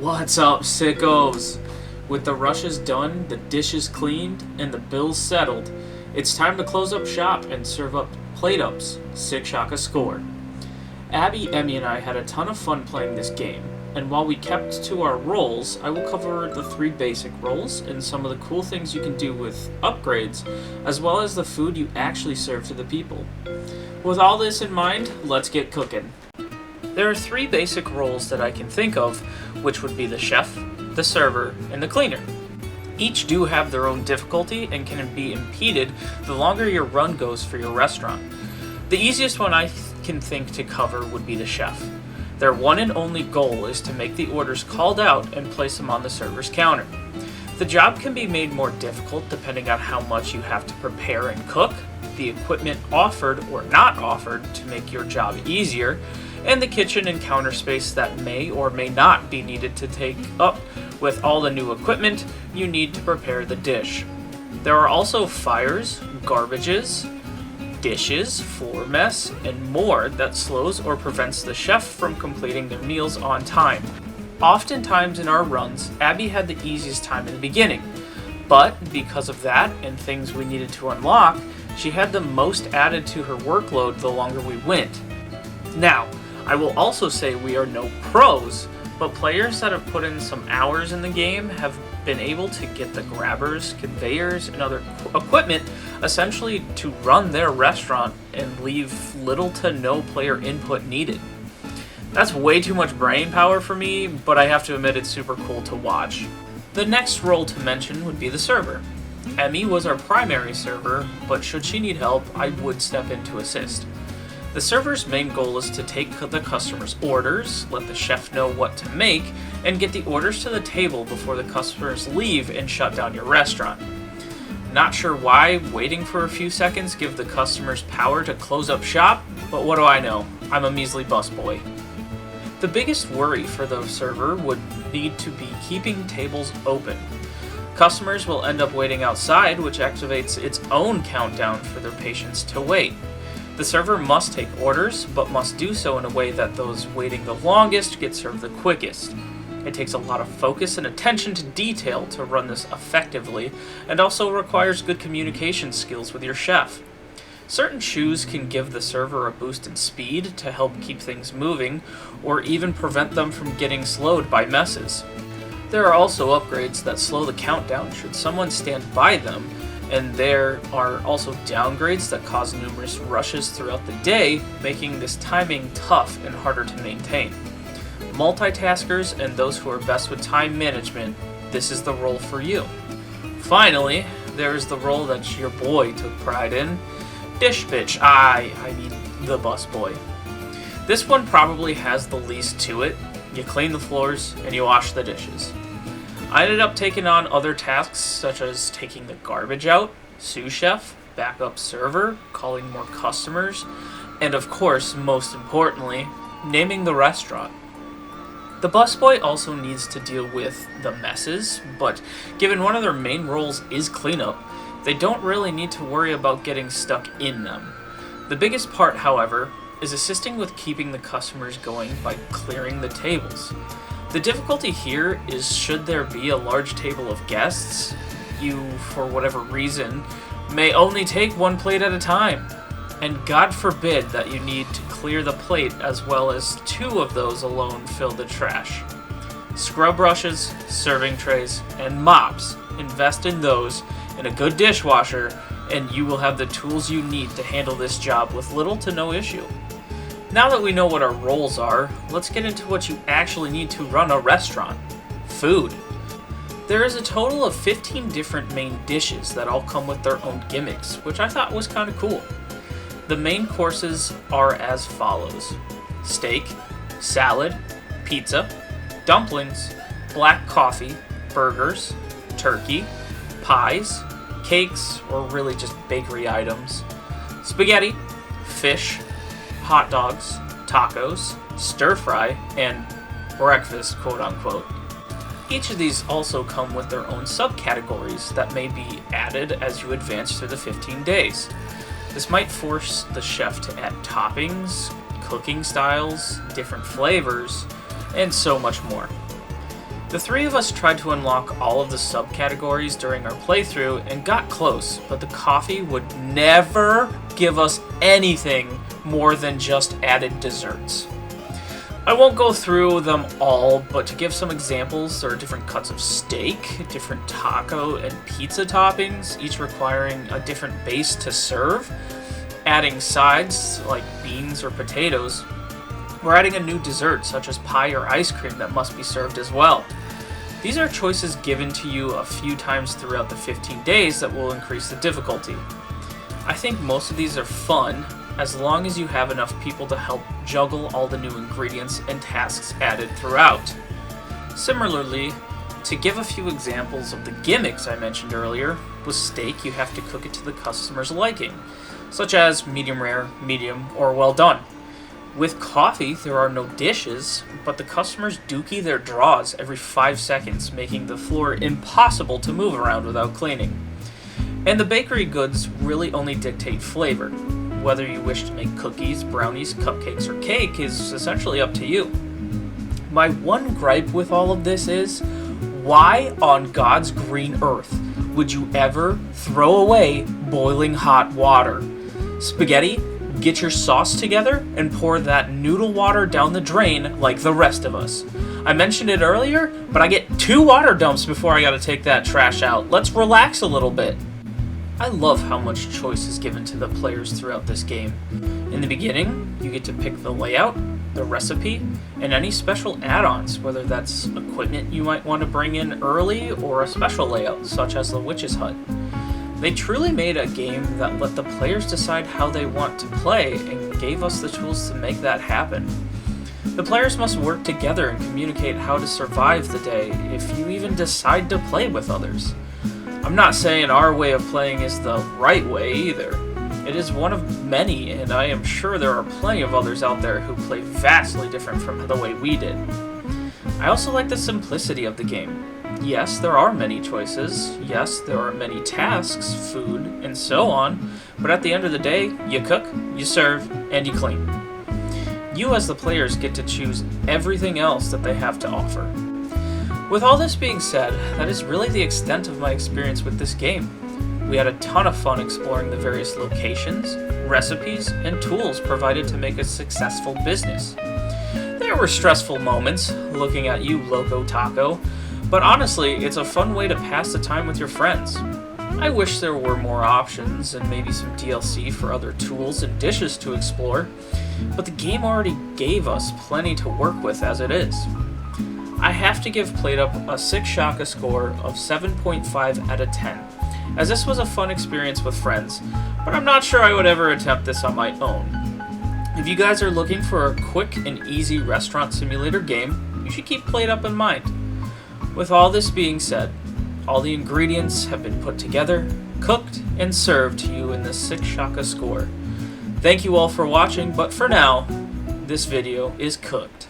What's up, sickos? With the rushes done, the dishes cleaned, and the bills settled, it's time to close up shop and serve up PlateUp's sickshockascore. Abby, Emmy, and I had a ton of fun playing this game, and while we kept to our roles, I will cover the 3 basic roles and some of the cool things you can do with upgrades, as well as the food you actually serve to the people. With all this in mind, let's get cooking. There are 3 basic roles that I can think of, which would be the chef, the server, and the cleaner. Each do have their own difficulty and can be impeded the longer your run goes for your restaurant. The easiest one I can think to cover would be the chef. Their one and only goal is to make the orders called out and place them on the server's counter. The job can be made more difficult depending on how much you have to prepare and cook, the equipment offered or not offered to make your job easier, and the kitchen and counter space that may or may not be needed to take up with all the new equipment you need to prepare the dish. There are also fires, garbages, dishes, floor mess, and more that slows or prevents the chef from completing their meals on time. Oftentimes in our runs, Abby had the easiest time in the beginning, but because of that and things we needed to unlock, she had the most added to her workload the longer we went. Now, I will also say we are no pros, but players that have put in some hours in the game have been able to get the grabbers, conveyors, and other equipment essentially to run their restaurant and leave little to no player input needed. That's way too much brain power for me, but I have to admit it's super cool to watch. The next role to mention would be the server. Emmy was our primary server, but should she need help, I would step in to assist. The server's main goal is to take the customer's orders, let the chef know what to make, and get the orders to the table before the customers leave and shut down your restaurant. Not sure why waiting for a few seconds give the customers power to close up shop, but what do I know? I'm a measly busboy. The biggest worry for the server would need to be keeping tables open. Customers will end up waiting outside, which activates its own countdown for their patients to wait. The server must take orders, but must do so in a way that those waiting the longest get served the quickest. It takes a lot of focus and attention to detail to run this effectively, and also requires good communication skills with your chef. Certain shoes can give the server a boost in speed to help keep things moving, or even prevent them from getting slowed by messes. There are also upgrades that slow the countdown should someone stand by them, and there are also downgrades that cause numerous rushes throughout the day, making this timing tough and harder to maintain. Multitaskers and those who are best with time management, this is the role for you. Finally, there is the role that your boy took pride in, dish bitch, I mean the busboy. This one probably has the least to it. You clean the floors and you wash the dishes. I ended up taking on other tasks such as taking the garbage out, sous chef, backup server, calling more customers, and of course, most importantly, naming the restaurant. The busboy also needs to deal with the messes, but given one of their main roles is cleanup, they don't really need to worry about getting stuck in them. The biggest part, however, is assisting with keeping the customers going by clearing the tables. The difficulty here is should there be a large table of guests, you, for whatever reason, may only take 1 plate at a time. And God forbid that you need to clear the plate as well as 2 of those alone fill the trash. Scrub brushes, serving trays, and mops. Invest in those and a good dishwasher, and you will have the tools you need to handle this job with little to no issue. Now that we know what our roles are, let's get into what you actually need to run a restaurant. Food. There is a total of 15 different main dishes that all come with their own gimmicks, which I thought was kind of cool. The main courses are as follows: steak, salad, pizza, dumplings, black coffee, burgers, turkey, pies, cakes, or really just bakery items, spaghetti, fish, hot dogs, tacos, stir fry, and breakfast, quote unquote. Each of these also come with their own subcategories that may be added as you advance through the 15 days. This might force the chef to add toppings, cooking styles, different flavors, and so much more. The three of us tried to unlock all of the subcategories during our playthrough and got close, but the coffee would never give us anything more than just added desserts. I won't go through them all, but to give some examples, there are different cuts of steak, different taco and pizza toppings, each requiring a different base to serve, adding sides like beans or potatoes. We're adding a new dessert such as pie or ice cream that must be served as well. These are choices given to you a few times throughout the 15 days that will increase the difficulty. I think most of these are fun, as long as you have enough people to help juggle all the new ingredients and tasks added throughout. Similarly, to give a few examples of the gimmicks I mentioned earlier, with steak you have to cook it to the customer's liking, such as medium rare, medium, or well done. With coffee, there are no dishes, but the customers dookie their draws every 5 seconds, making the floor impossible to move around without cleaning. And the bakery goods really only dictate flavor. Whether you wish to make cookies, brownies, cupcakes, or cake is essentially up to you. My one gripe with all of this is, why on God's green earth would you ever throw away boiling hot water? Spaghetti? Get your sauce together and pour that noodle water down the drain like the rest of us. I mentioned it earlier, but I get 2 water dumps before I gotta take that trash out. Let's relax a little bit. I love how much choice is given to the players throughout this game. In the beginning, you get to pick the layout, the recipe, and any special add-ons, whether that's equipment you might want to bring in early or a special layout, such as the Witch's Hut. They truly made a game that let the players decide how they want to play and gave us the tools to make that happen. The players must work together and communicate how to survive the day if you even decide to play with others. I'm not saying our way of playing is the right way either. It is one of many, and I am sure there are plenty of others out there who play vastly different from the way we did. I also like the simplicity of the game. Yes, there are many choices. Yes, there are many tasks, food, and so on. But at the end of the day, you cook, you serve, and you clean. You as the players get to choose everything else that they have to offer. With all this being said, that is really the extent of my experience with this game. We had a ton of fun exploring the various locations, recipes, and tools provided to make a successful business. There were stressful moments, looking at you, Loco Taco, but honestly, it's a fun way to pass the time with your friends. I wish there were more options and maybe some DLC for other tools and dishes to explore, but the game already gave us plenty to work with as it is. I have to give PlateUp a sickshockascore of 7.5 out of 10, as this was a fun experience with friends, but I'm not sure I would ever attempt this on my own. If you guys are looking for a quick and easy restaurant simulator game, you should keep PlateUp in mind. With all this being said, all the ingredients have been put together, cooked, and served to you in the sickshockascore. Thank you all for watching, but for now, this video is cooked.